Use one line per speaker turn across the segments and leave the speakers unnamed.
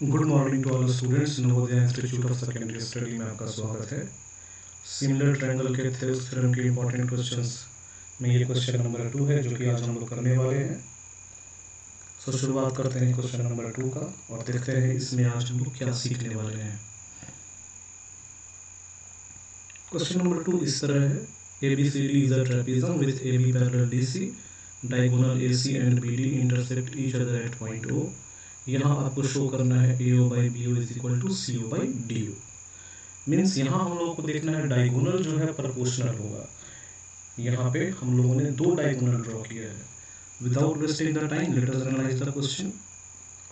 Good morning to all students. Navodaya institute of secondary study में आपका स्वागत है। सिमिलर ट्रायंगल के थेल्स थ्योरम के इंपॉर्टेंट क्वेश्चंस में ये क्वेश्चन नंबर 2 है जो कि आज हम लोग करने वाले हैं। सो शुरुआत करते हैं क्वेश्चन नंबर 2 का और देखते हैं इसमें आज हम लोग क्या सीखने वाले हैं। क्वेश्चन नंबर 2 इस तरह है, ABCD is a trapezium with AB parallel DC, diagonal AC and BD intersect each other at point O। यहाँ आपको शो करना है AO by BO is equal to CO by DO। Means यहाँ हम लोगों को देखना है डायगोनल जो है प्रोपोर्शनल होगा। यहाँ पे हम लोगों ने दो डायगोनल ड्रॉ किया है। Without wasting the time let us analyse the question.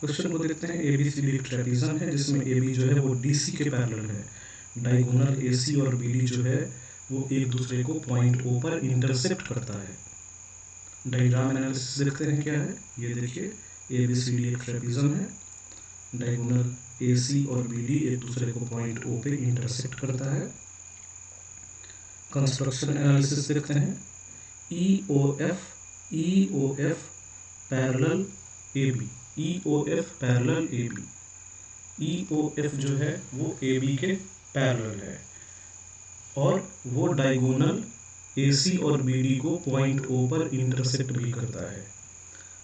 Question को देखते हैं। ABCD एक ट्रेपेजियम है जिसमें AB जो है वो DC के पैरेलल है। डायगोनल AC और BD जो है वो एक दूसरे को पॉइंट O पर इंटरसेक्ट करता है। डायग्राम एनालिसिस देखते हैं क्या है। ये देखिए, ABCD एक ट्रेपेजियम है, डायगोनल AC और BD एक दूसरे को पॉइंट O पे इंटरसेक्ट करता है। कंस्ट्रक्शन एनालिसिस देखते हैं। EOF parallel AB, EOF parallel AB, EOF जो है वो AB के पैरेलल है और वो डायगोनल AC और BD को पॉइंट O पर इंटरसेक्ट भी करता है।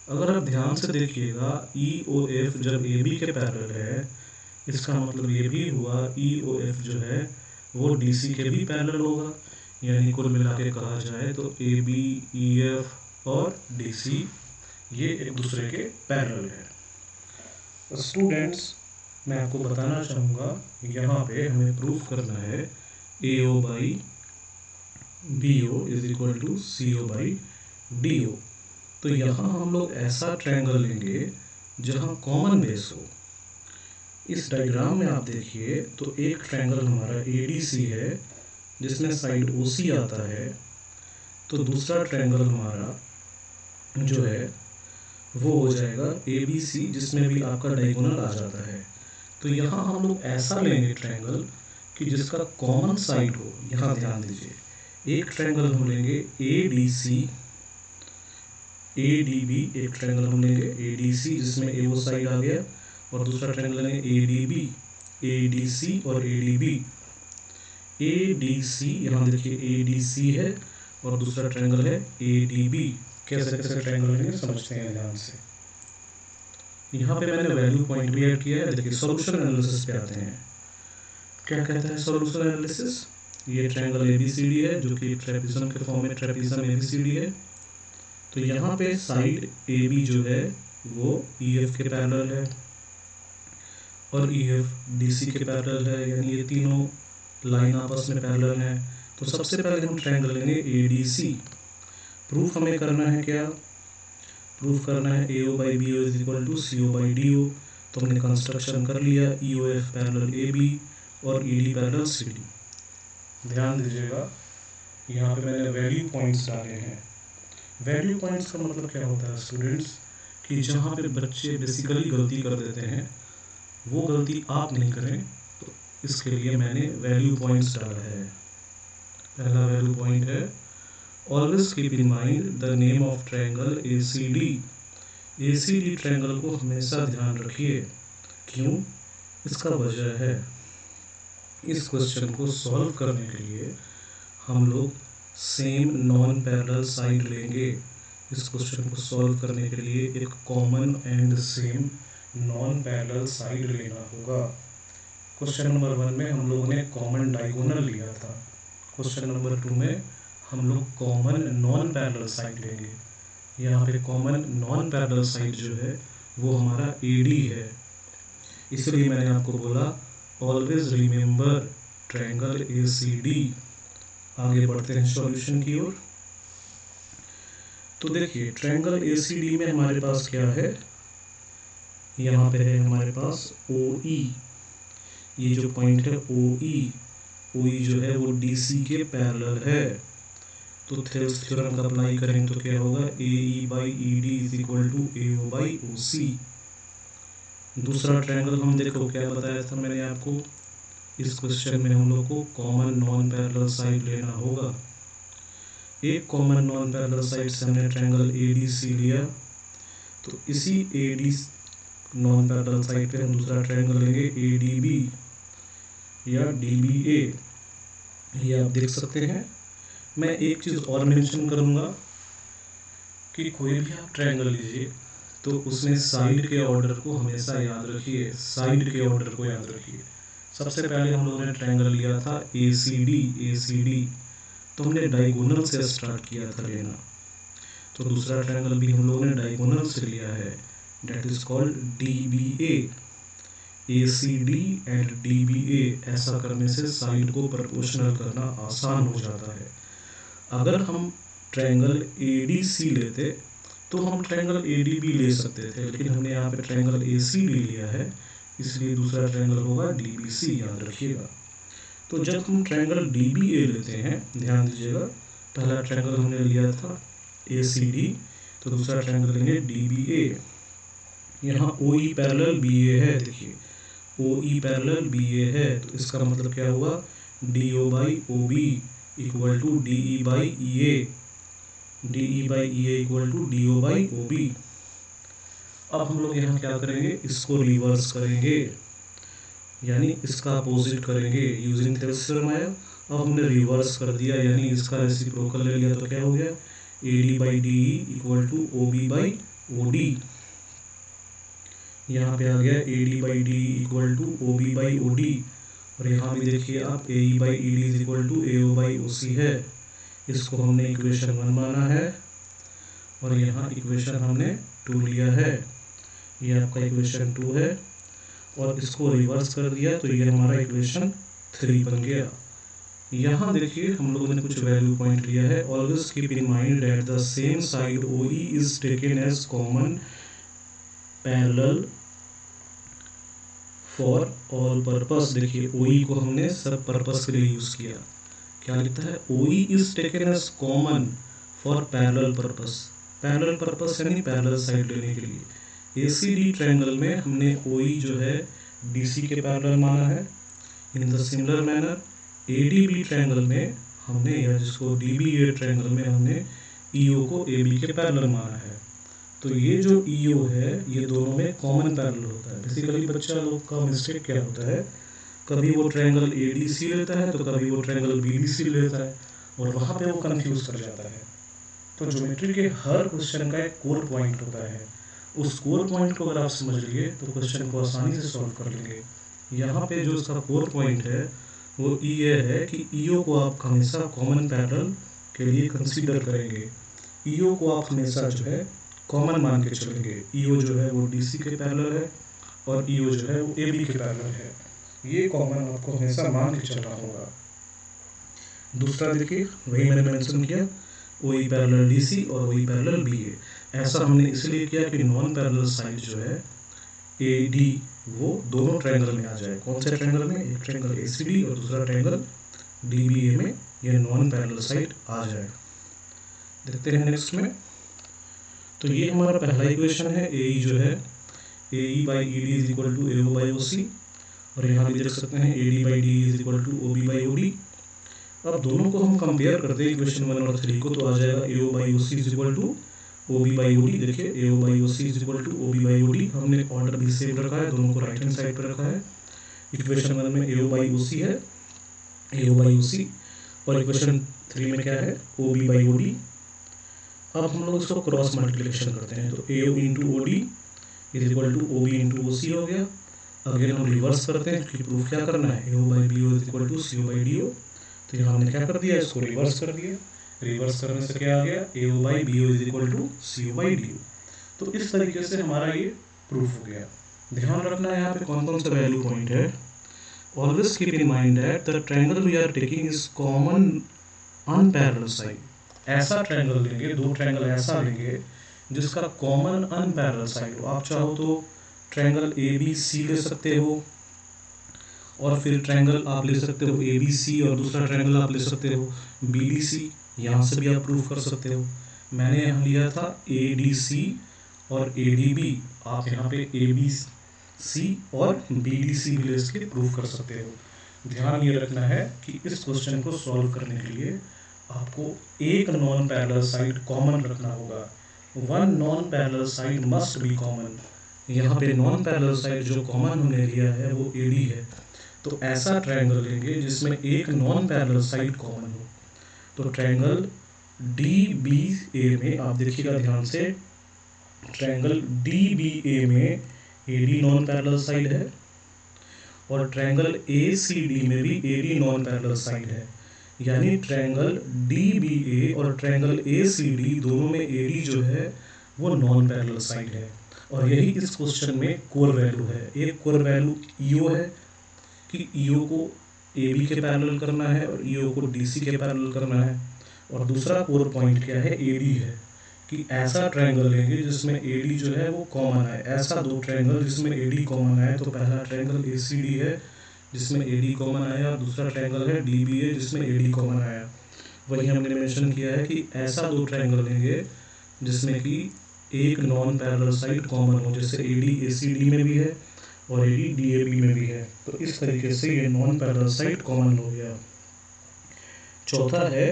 अगर आप ध्यान से देखिएगा, EOF जब AB के पैरेलल है, इसका मतलब ये भी हुआ EOF जो है वो DC के भी पैरेलल होगा। यानी कुल मिला के कहा जाए तो AB, EF और DC ये एक दूसरे के पैरेलल है। स्टूडेंट्स, मैं आपको बताना चाहूँगा यहाँ पे हमें प्रूफ करना है AO by BO is equal to CO by DO। तो यहाँ हम लोग ऐसा ट्रायंगल लेंगे जहाँ कॉमन बेस हो। इस डायग्राम में आप देखिए तो एक ट्रायंगल हमारा ADC है जिसमें साइड OC आता है, तो दूसरा ट्रायंगल हमारा जो है वो हो जाएगा ABC जिसमें भी आपका डायगोनल आ जाता है। तो यहाँ हम लोग ऐसा लेंगे ट्रायंगल कि जिसका कॉमन साइड हो। यहाँ ध्यान दीजिए, एक ट्रायंगल हम लेंगे ADC, ADB एक ट्रायंगल हम लेंगे ADC जिसमें AO साइड आ गया, और दूसरा ट्रायंगल लेंगे ADB, ADC और ADB। ADC यहाँ देखिए ADC है और दूसरा ट्रायंगल है ADB। कैसे कैसे ट्रायंगल लेंगे समझते हैं ध्यान से। यहाँ पे मैंने वैल्यू पॉइंट भी ऐड किया है। देखिए सॉल्यूशन एनालिसिस पे आते हैं। क्या कहता है सॉल्यूशन एनालिसिस। ये ट्रायंगल ABCD है जो कि ट्रेपेजियम के फॉर्म में ट्रेपेजियम ABCD है। तो यहाँ पे साइड AB जो है वो EF के पैरेलल है और EF DC के पैरेलल है, यानी ये तीनों लाइन आपस में पैरेलल है। तो सबसे पहले हम ट्रायंगल लेंगे ADC। प्रूफ हमें करना है क्या, प्रूफ करना है AO by BO is equal to CO by DO। तो हमने कंस्ट्रक्शन कर लिया, EOF पैरेलल AB और ED पैरेलल CD। ध्यान दीजिएगा, यहाँ पे मैंने वैल्यू पॉइंट्स डाले हैं। वैल्यू पॉइंट्स का मतलब क्या होता है स्टूडेंट्स, कि जहाँ पे बच्चे बेसिकली गलती कर देते हैं वो गलती आप नहीं करें, तो इसके लिए मैंने वैल्यू पॉइंट्स डाला है। पहला वैल्यू पॉइंट है, always keep in mind the name of triangle ACD। ACD triangle को हमेशा ध्यान रखिए। क्यों, इसका वजह है, इस क्वेश्चन को सॉल्व करने के लिए हम लोग सेम नॉन पैरेलल साइड लेंगे। इस क्वेश्चन को सॉल्व करने के लिए एक common and same non parallel side लेना होगा। क्वेश्चन नंबर 1 में हम लोगों ने कॉमन डायगोनल लिया था। क्वेश्चन नंबर 2 में हम लोग कॉमन नॉन पैरेलल साइड लेंगे। यहाँ पे कॉमन नॉन पैरेलल साइड जो है वो हमारा AD है। इसलिए मैंने आपको बोला ऑलवेज रिमेंबर ट्रायंगल ACD। आगे बढ़ते हैं सॉल्यूशन की ओर। तो देखिए ट्रायंगल ACD में हमारे पास क्या है, यहाँ पे है हमारे पास OE। ये जो पॉइंट है OE जो है वो DC के पैरेलल है। तो थेल्स थ्योरम का अप्लाई करें तो क्या होगा, AE by ED is equal to AO by OC। दूसरा ट्रायंगल हम देखो क्या बताया था मैंने आपको, इस क्वेश्चन में हम लोग को कॉमन नॉन पैरेलल साइड लेना होगा। एक कॉमन नॉन पैरेलल साइड से हमने ट्रायंगल ADC लिया, तो इसी AD नॉन पैरेलल साइड पे हम दूसरा ट्रायंगल लेंगे ADB या DBA, ये आप देख सकते हैं। मैं एक चीज़ और मेंशन करूँगा कि कोई भी आप ट्रायंगल लीजिए तो उसमें साइड के ऑर्डर को हमेशा याद रखिए, साइड के ऑर्डर को याद रखिए। सबसे पहले हम लोगों ने ट्रायंगल लिया था ACD, तो हमने डायगोनल से स्टार्ट किया था लेना। तो दूसरा ट्रायंगल भी हम लोगों ने डायगोनल से लिया है, that is called DBA। ACD and DBA, ऐसा करने से साइड को प्रोपोर्शनल करना आसान हो जाता है। अगर हम ट्रायंगल ADC लेते तो हम ट्रायंगल ADB ले सकते थे, लेकिन हमने यहाँ पे ट्रायंगल ACD लिया है, इसलिए दूसरा ट्रायंगल होगा DBC, याद रखिएगा। तो जब हम ट्रायंगल DBA लेते हैं, ध्यान दीजिएगा, पहला ट्रायंगल हमने लिया था ACD, तो दूसरा ट्रायंगल लेंगे DBA। यहाँ OE पैरेलल BA है, देखिए OE पैरेलल BA है, तो इसका मतलब क्या हुआ, DO by OB equal to DE by EA, DE by EA equal to DO by OB। अब हम लोग यहाँ क्या करेंगे, इसको रिवर्स करेंगे, यानी इसका अपोजिट करेंगे यूजिंग थेवेनिन थ्योरम आया। अब हमने रिवर्स कर दिया, यानी इसका रेसिप्रोकल ले लिया, तो क्या हो गया, AD by DE equal to OB by OD। यहाँ पे आ गया AD by DE equal to OB by OD, और यहाँ भी देखिए आप AE by ED is equal to AO by OC है। इसको हमने इक्वेशन 1 माना है, और यहाँ इक्वेशन हमने 2 लिया है, ये आपका इक्वेशन 2 है, और इसको रिवर्स कर दिया तो ये हमारा इक्वेशन 3 बन गया। यहाँ देखिए हम लोगों ने कुछ वैल्यू पॉइंट लिया है, always keep in mind that the same side OE is taken as common parallel for all purpose. देखिए OE को हमने सब पर्पस के लिए यूज किया, क्या लिखता है, OE is taken as common for parallel purpose, parallel purpose यानी पैरेलल साइड लेने के लिए। ACD ट्रायंगल में हमने OE जो है DC के पैरेलल माना है। In the similar manner ADB triangle में हमने, या जिसको DBA ट्रायंगल में हमने EO को AB के पैरेलल माना है। तो ये जो EO है ये दोनों में कॉमन पैरेलल होता है। बेसिकली बच्चा लोग का मिस्टेक क्या होता है, कभी वो ट्रायंगल ADC लेता है तो कभी वो ट्रायंगल BDC लेता है, और वहाँ पे वो कंफ्यूज कर जाता है। तो ज्योमेट्री के हर क्वेश्चन का एक कोर पॉइंट होता है, उस कोर पॉइंट को अगर आप समझ लिए तो क्वेश्चन को आसानी से सॉल्व कर लेंगे। यहाँ पे जो उसका कोर पॉइंट है वो ये है कि EO को आप हमेशा कॉमन पैरेलल के लिए कंसीडर करेंगे, EO को आप हमेशा जो है कॉमन मान के चलेंगे। EO जो है वो DC के पैरेलल है, और EO जो है वो AB के पैरेलल है, ये कॉमन आपको हमेशा मान के चलना होगा। दूसरा देखिए वही मैंने मेंशन किया, OE पैरेलल DC और OE पैरेलल BA। ऐसा हमने इसलिए किया कि नॉन पैरेलल साइड जो है AD वो दोनों ट्रायंगल में आ जाए। कौन से ट्रायंगल में, एक ट्रायंगल ACD और दूसरा ट्रायंगल DBA में ये नॉन पैरेलल साइड आ जाए। देखते हैं नेक्स्ट में, तो ये हमारा पहला इक्वेशन है, AE जो है AE by ED is equal to AO by OC, और यहाँ भी देख सकते हैं AD by DE is equal to OB by OD। अब दोनों को हम कंपेयर करते हैं इक्वेशन 1 और 3 को, तो आ जाएगा AO by OC is equal to OB by OD। देखिए AO by OC is equal to OB by OD, हमने ऑर्डर भी सेम रखा है, दोनों को राइट हैंड साइड पर रखा है। इक्वेशन 1 में AO बाई OC है, AO बाई OC, और इक्वेशन 3 में क्या है, OB बाई OD। अब हम लोग इसको क्रॉस मल्टीप्लिकेशन करते हैं, तो AO into OD is equal to OB into OC हो गया। अगेन हम रिवर्स करते हैं क्योंकि प्रूफ क्या करना है, AO by BO is equal to CO by DO। तो यहाँ हमने क्या कर दिया, इसको रिवर्स कर दिया, रिवर्स करने से क्या आ गया, AO by BO is equal to CO by DO। तो इस तरीके से हमारा ये प्रूफ हो गया। ध्यान रखना है यहाँ पे कौन कौन सा वैल्यू पॉइंट है। Always keep in mind that the triangle we are taking is common unparallel side. ऐसा ट्रायंगल लेंगे, दो ट्रायंगल ऐसा लेंगे जिसका कॉमन अनपैरेलल साइड हो। आप चाहो तो ट्रायंगल ABC ले सकते हो, और फिर ट्रायंगल आप ले सकते हो ABC, और दूसरा ट्रायंगल आप ले सकते हो BDC, यहाँ से भी आप प्रूफ कर सकते हो। मैंने यहाँ लिया था ADC और ADB, आप यहाँ पे ABC और BDC भी ले के प्रूफ कर सकते हो। ध्यान ये रखना है कि इस क्वेश्चन को सॉल्व करने के लिए आपको एक नॉन पैरेलल साइड कॉमन रखना होगा। One non parallel side must be common. यहाँ पे नॉन पैरेलल साइड जो कॉमन हमने लिया है वो AD है। तो ऐसा ट्रायंगल लेंगे जिसमें एक नॉन पैरेलल साइड कॉमन हो। तो ट्रायंगल DBA में आप देखिएगा ध्यान से, ट्रायंगल DBA में AD नॉन पैरेलल साइड है और ट्रायंगल ACD में भी AD नॉन पैरेलल साइड है। यानी ट्रायंगल DBA और ट्रायंगल ACD दोनों में AD जो है वो नॉन पैरेलल साइड है। और यही इस क्वेश्चन में कोर वैल्यू है। एक कोर वैल्यू EO है कि EO को AB के पैरेलल करना है और EO को DC के पैरेलल करना है। और दूसरा कोर पॉइंट क्या है, AD है कि ऐसा ट्रायंगल लेंगे जिसमें AD जो है वो कॉमन आए। ऐसा दो ट्रायंगल जिसमें AD कॉमन आए। तो पहला ट्रायंगल ACD है जिसमें AD कॉमन आया, दूसरा ट्रायंगल है DBA जिसमें AD कॉमन आया। वही हमने मेंशन किया है कि ऐसा दो ट्रायंगल लेंगे जिसमें कि एक नॉन पैरेलल साइड कॉमन हो, जैसे AD ACD में भी है और AD DAB में भी है। तो इस तरीके से ये नॉन पैरेलल साइड कॉमन हो गया। चौथा है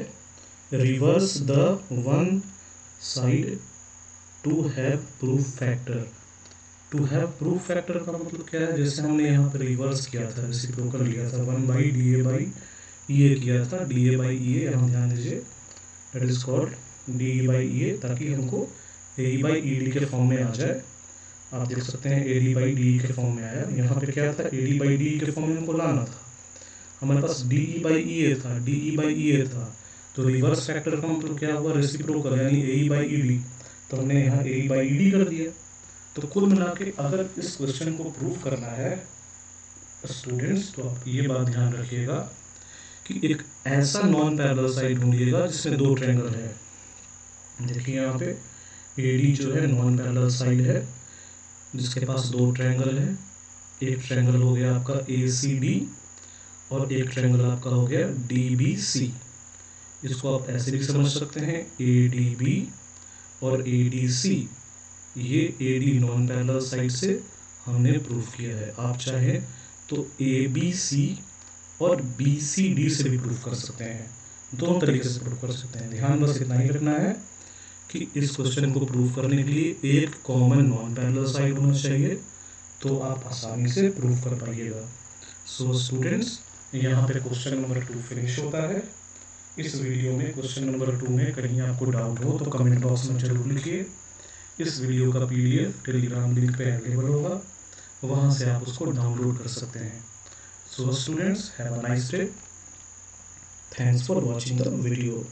reverse the one side to have proof factor. To have proof factor का मतलब क्या है, जैसे हमने यहाँ पर रिवर्स किया था, रेसिप्रोकल लिया था, 1/DA/EA किया था, DA/EA यहाँ ध्यान दीजिए, दैट इज कॉल्ड DE/EA, ताकि हमको AE/ED के फॉर्म में आ जाए। आप देख सकते हैं AD/DE के फॉर्म में आया। यहाँ पे क्या था, AD/DE के फॉर्म में हमको लाना था। हमारे पास DE/EA था, DE/EA था, तो रिवर्स फैक्टर का मतलब क्या हुआ, रेसिप्रोकल यानी AE/ED। तो हमने यहाँ AE/ED कर दिया। तो कुल मिला के अगर इस क्वेश्चन को प्रूव करना है स्टूडेंट्स, तो आप ये बात ध्यान रखिएगा कि एक ऐसा नॉन पैरेलल साइड ढूंढिएगा जिसमें दो ट्रायंगल है। देखिए यहाँ पे AD जो है नॉन पैरेलल साइड है जिसके पास दो ट्रायंगल है। एक ट्रायंगल हो गया आपका ACD और एक ट्रायंगल आपका हो गया DBC। इसको आप ऐसे भी समझ सकते हैं, ADB और ADC, ये AD नॉन पैरेलल साइड से हमने प्रूफ किया है। आप चाहे तो ABC और BCD से भी प्रूफ कर सकते हैं, दोनों तरीके से प्रूफ कर सकते हैं। ध्यान बस इतना ही रखना है कि इस क्वेश्चन को प्रूफ करने के लिए एक कॉमन नॉन पैरेलल साइड होना चाहिए, तो आप आसानी से प्रूफ कर पाइएगा। सो स्टूडेंट्स, यहाँ पे क्वेश्चन नंबर 2 फिनिश होता है। इस वीडियो में क्वेश्चन नंबर 2 में कहीं आपको डाउट हो तो कमेंट बॉक्स में जरूर लिखिए। इस वीडियो का PDF टेलीग्राम लिंक पे अवेलेबल होगा, वहाँ से आप उसको डाउनलोड कर सकते हैं। So students, have a nice day. Thanks for watching the video.